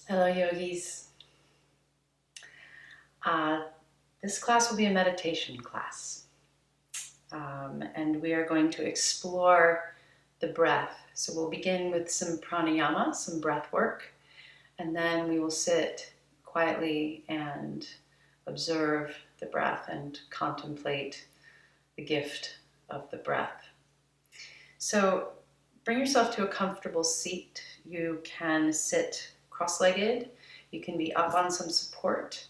Hello, yogis. This class will be a meditation class. And we are going to explore the breath. So we'll begin with some pranayama, some breath work, and then we will sit quietly and observe the breath and contemplate the gift of the breath. So bring yourself to a comfortable seat. You can sit cross-legged. You can be up on some support.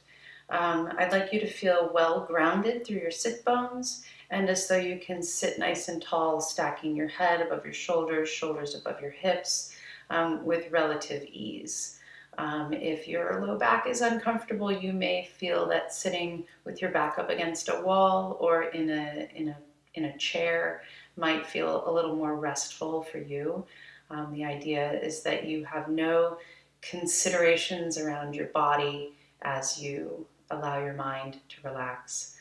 I'd like you to feel well grounded through your sit bones and as though you can sit nice and tall, stacking your head above your shoulders, shoulders above your hips, with relative ease. If your low back is uncomfortable, you may feel that sitting with your back up against a wall or in a chair might feel a little more restful for you. The idea is that you have no considerations around your body as you allow your mind to relax.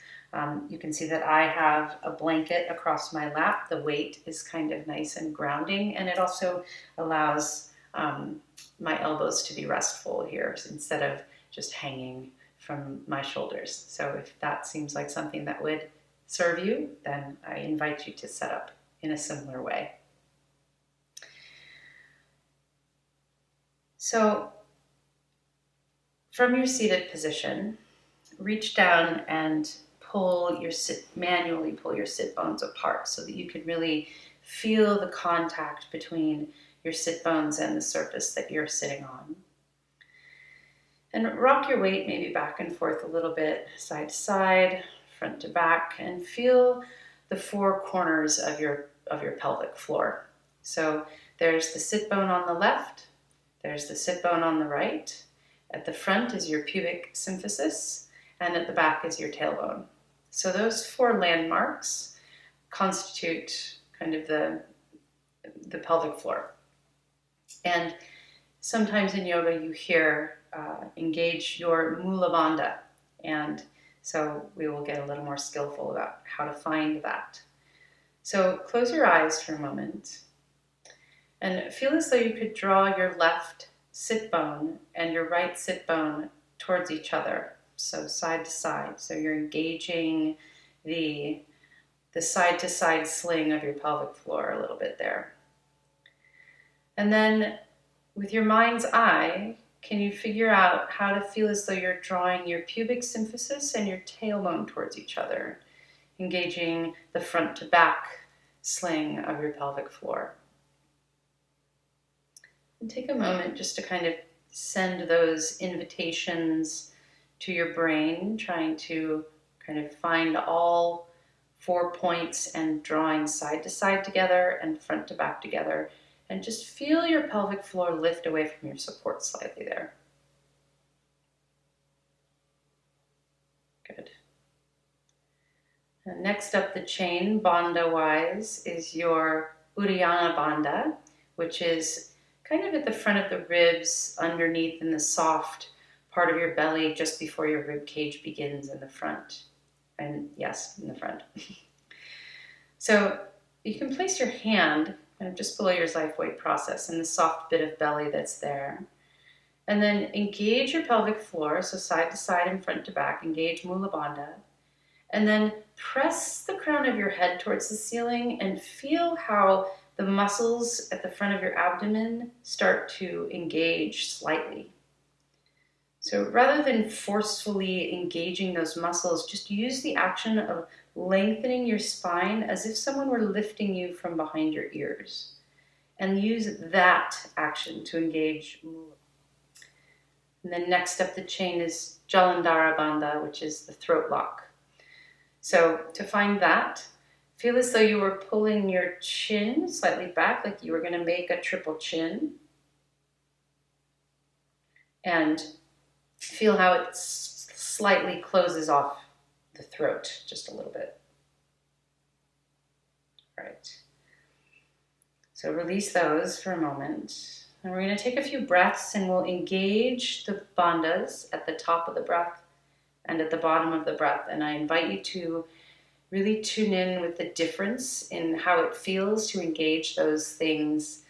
You can see that I have a blanket across my lap. The weight is kind of nice and grounding, and it also allows my elbows to be restful here instead of just hanging from my shoulders. So if that seems like something that would serve you, then I invite you to set up in a similar way. So from your seated position, reach down and manually pull your sit bones apart so that you can really feel the contact between your sit bones and the surface that you're sitting on. And rock your weight maybe back and forth a little bit, side to side, front to back, and feel the four corners of your pelvic floor. So there's the sit bone on the left, there's the sit bone on the right, at the front is your pubic symphysis, and at the back is your tailbone. So those four landmarks constitute kind of the pelvic floor. And sometimes in yoga you hear engage your Mula Bandha, and so we will get a little more skillful about how to find that. So close your eyes for a moment and feel as though you could draw your left sit bone and your right sit bone towards each other, so side to side. So you're engaging the side to side sling of your pelvic floor a little bit there. And then with your mind's eye, can you figure out how to feel as though you're drawing your pubic symphysis and your tailbone towards each other, engaging the front to back sling of your pelvic floor? And take a moment just to kind of send those invitations to your brain, trying to kind of find all 4 points and drawing side to side together and front to back together. And just feel your pelvic floor lift away from your support slightly there. Good. And next up the chain, bandha-wise, is your Uddiyana Bandha, which is kind of at the front of the ribs, underneath in the soft part of your belly, just before your rib cage begins in the front. And yes, in the front. So you can place your hand kind of just below your xiphoid process in the soft bit of belly that's there. And then engage your pelvic floor, so side to side and front to back, engage Mula Bandha. And then press the crown of your head towards the ceiling and feel how the muscles at the front of your abdomen start to engage slightly. So rather than forcefully engaging those muscles, just use the action of lengthening your spine as if someone were lifting you from behind your ears. And use that action to engage Mula. And then next up the chain is Jalandara Bandha, which is the throat lock. So to find that, feel as though you were pulling your chin slightly back, like you were going to make a triple chin. And feel how it slightly closes off the throat just a little bit. All right. So release those for a moment. And we're going to take a few breaths and we'll engage the bandhas at the top of the breath and at the bottom of the breath. And I invite you to really tune in with the difference in how it feels to engage those things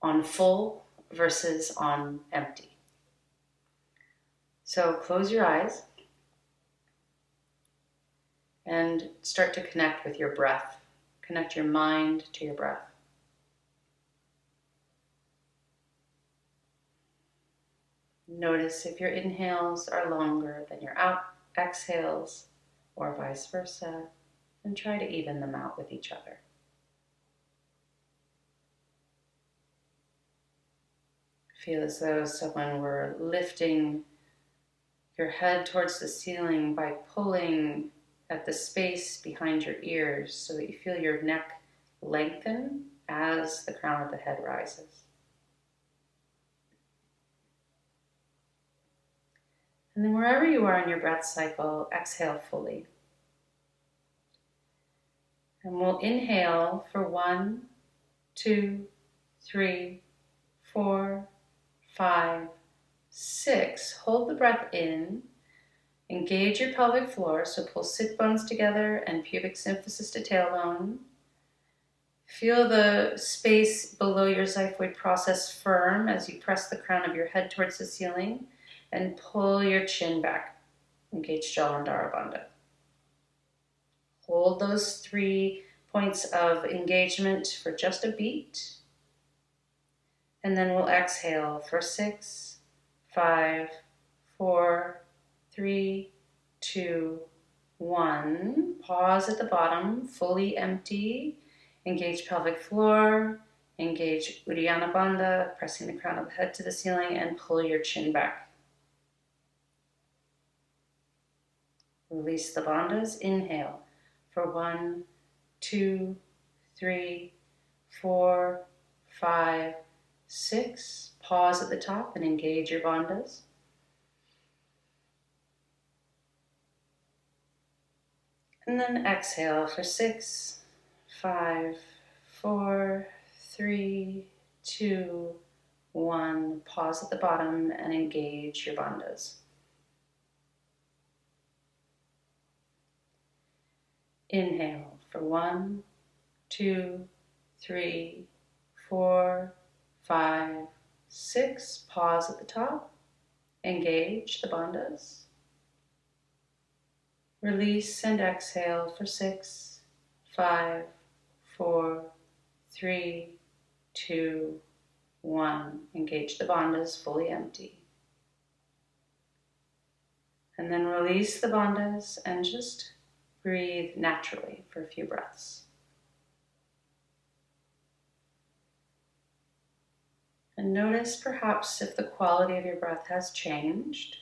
on full versus on empty. So close your eyes and start to connect with your breath. Connect your mind to your breath. Notice if your inhales are longer than your exhales, or vice versa, and try to even them out with each other. Feel as though someone were lifting your head towards the ceiling by pulling at the space behind your ears so that you feel your neck lengthen as the crown of the head rises. And then wherever you are in your breath cycle, exhale fully. And we'll inhale for 1, 2, 3, 4, 5, 6. Hold the breath in. Engage your pelvic floor, so pull sit bones together and pubic symphysis to tailbone. Feel the space below your xiphoid process firm as you press the crown of your head towards the ceiling and pull your chin back. Engage Jalandara Bandha. Hold those 3 points of engagement for just a beat. And then we'll exhale for 6, 5, 4, 3, 2, 1. Pause at the bottom, fully empty. Engage pelvic floor. Engage Uddiyana Bandha, pressing the crown of the head to the ceiling, and pull your chin back. Release the bandhas. Inhale for 1, 2, 3, 4, 5, 6. Pause at the top and engage your bandhas. And then exhale for 6, 5, 4, 3, 2, 1. Pause at the bottom and engage your bandhas. Inhale for 1, 2, 3, 4, 5, 6. Pause at the top. Engage the bandhas. Release and exhale for 6, 5, 4, 3, 2, 1. Engage the bandhas, fully empty. And then release the bandhas and just breathe naturally for a few breaths. And notice perhaps if the quality of your breath has changed.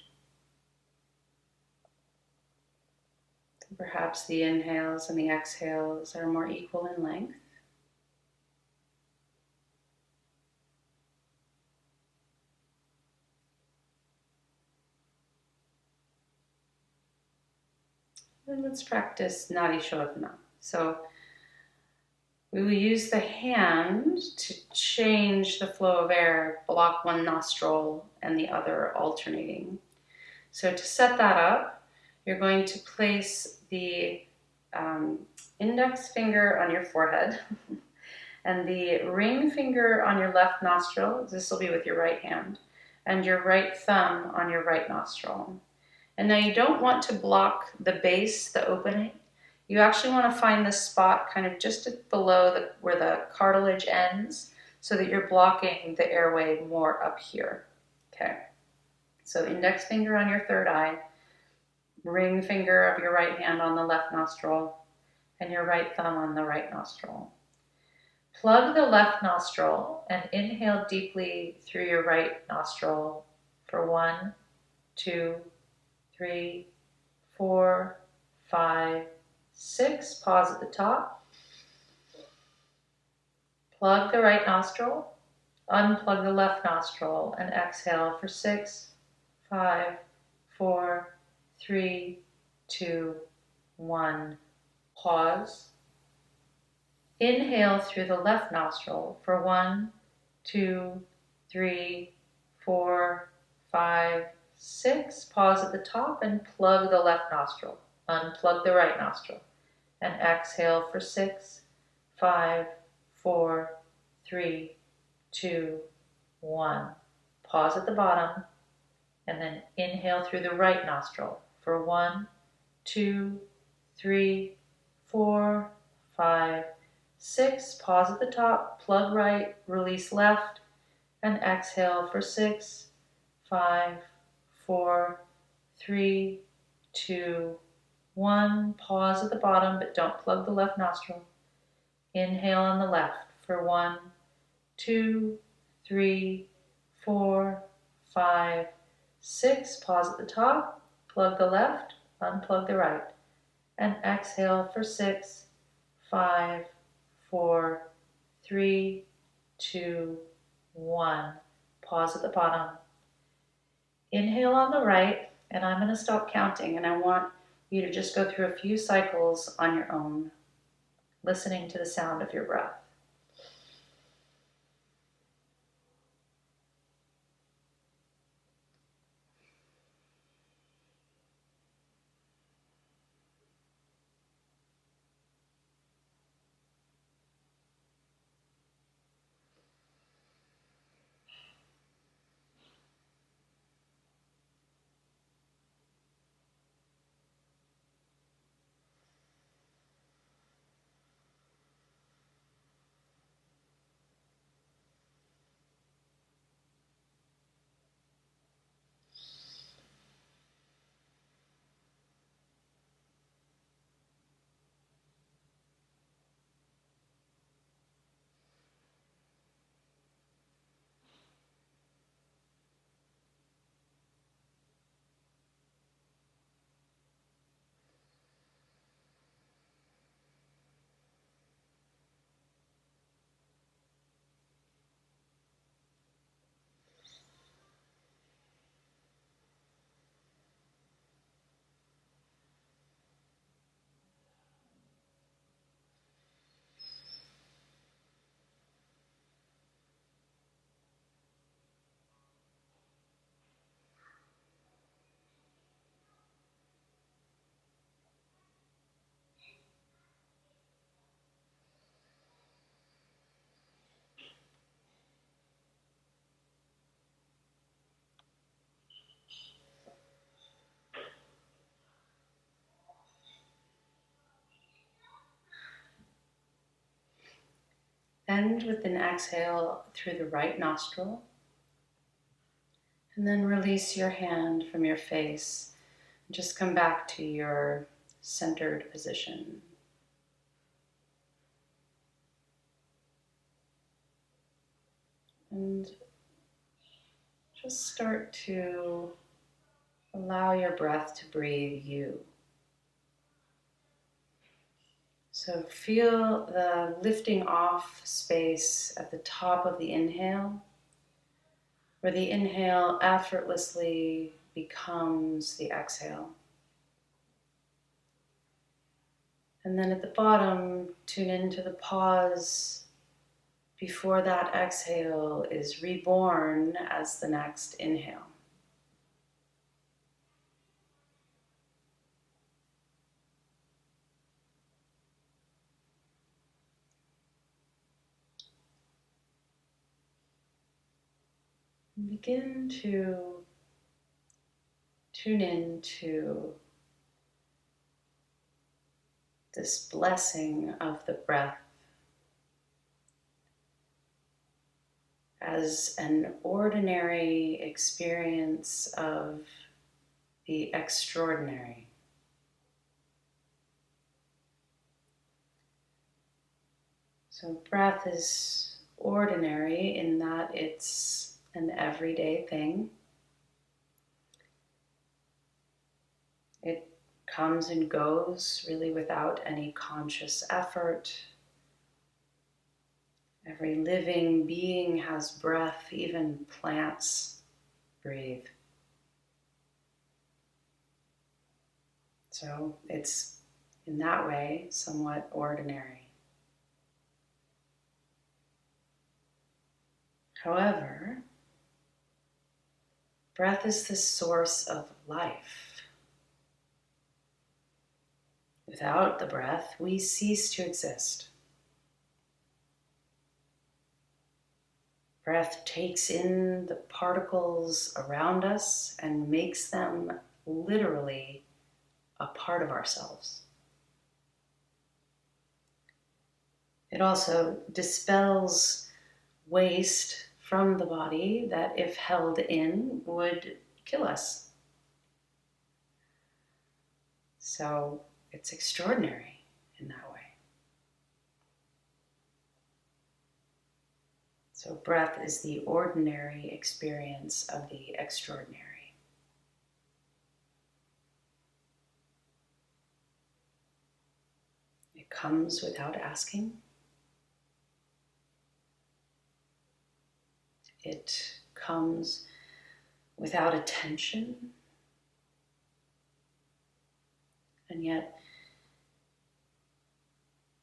Perhaps the inhales and the exhales are more equal in length. And let's practice nadi shodhana. So we will use the hand to change the flow of air, block one nostril and the other alternating. So to set that up, you're going to place the index finger on your forehead and the ring finger on your left nostril. This will be with your right hand, and your right thumb on your right nostril. And now you don't want to block the base, the opening. You actually want to find the spot kind of just below where the cartilage ends, so that you're blocking the airway more up here. Okay. So index finger on your third eye, ring finger of your right hand on the left nostril, and your right thumb on the right nostril. Plug the left nostril and inhale deeply through your right nostril for 1, 2, 3, 4, 5, 6. Pause at the top. Plug the right nostril, unplug the left nostril, and exhale for 6, 5, 4, 3, 2, 1. Pause. Inhale through the left nostril for 1, 2, 3, 4, 5, 6. Pause at the top and plug the left nostril. Unplug the right nostril. And exhale for 6, 5, 4, 3, 2, 1. Pause at the bottom. And then inhale through the right nostril for 1, 2, 3, 4, 5, 6. Pause at the top, plug right, release left, and exhale for 6, 5, 4, 3, 2, 1. Pause at the bottom, but don't plug the left nostril. Inhale on the left for 1, 2, 3, 4, 5, 6. Pause at the top, plug the left, unplug the right, and exhale for 6, 5, 4, 3, 2, 1. Pause at the bottom. Inhale on the right, and I'm going to stop counting, and I want you to just go through a few cycles on your own, listening to the sound of your breath. End with an exhale through the right nostril, and then release your hand from your face. Just come back to your centered position. And just start to allow your breath to breathe you. So feel the lifting off space at the top of the inhale, where the inhale effortlessly becomes the exhale. And then at the bottom, tune into the pause before that exhale is reborn as the next inhale. And begin to tune into this blessing of the breath as an ordinary experience of the extraordinary. So breath is ordinary in that it's an everyday thing. It comes and goes really without any conscious effort. Every living being has breath, even plants breathe. So it's, in that way, somewhat ordinary. However, breath is the source of life. Without the breath, we cease to exist. Breath takes in the particles around us and makes them literally a part of ourselves. It also dispels waste from the body that, if held in, would kill us. So it's extraordinary in that way. So breath is the ordinary experience of the extraordinary. It comes without asking. It comes without attention. And yet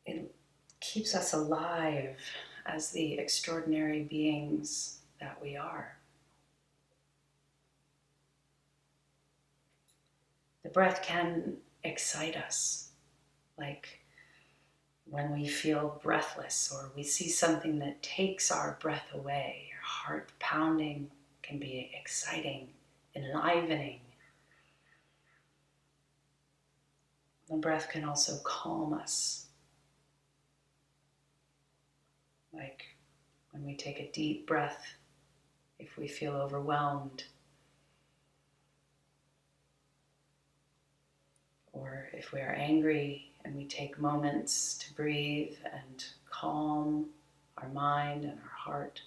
it keeps us alive as the extraordinary beings that we are. The breath can excite us, like when we feel breathless or we see something that takes our breath away. Our heart pounding can be exciting, enlivening. The breath can also calm us, like when we take a deep breath if we feel overwhelmed, or if we are angry and we take moments to breathe and calm our mind and our heart.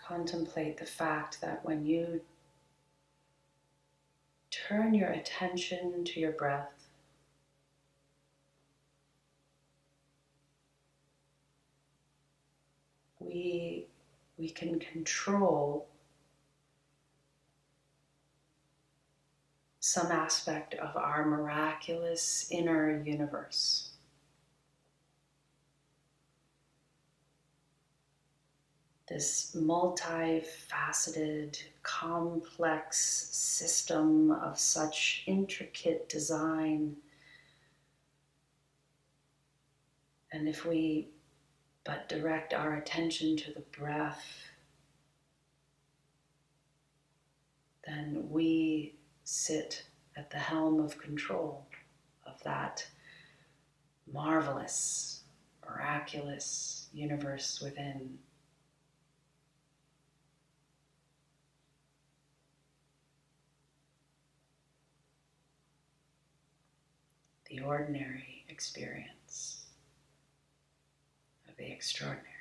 Contemplate the fact that when you turn your attention to your breath, we can control some aspect of our miraculous inner universe. This multifaceted, complex system of such intricate design. And if we but direct our attention to the breath, then we sit at the helm of control of that marvelous, miraculous universe within. The ordinary experience of the extraordinary.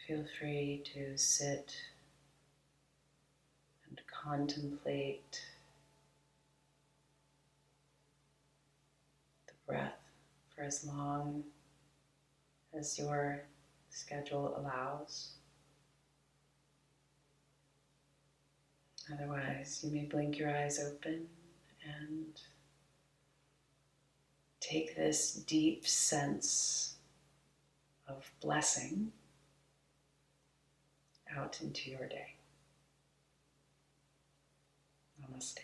Feel free to sit and contemplate the breath for as long as your schedule allows. Otherwise, you may blink your eyes open and take this deep sense of blessing out into your day. Namaste.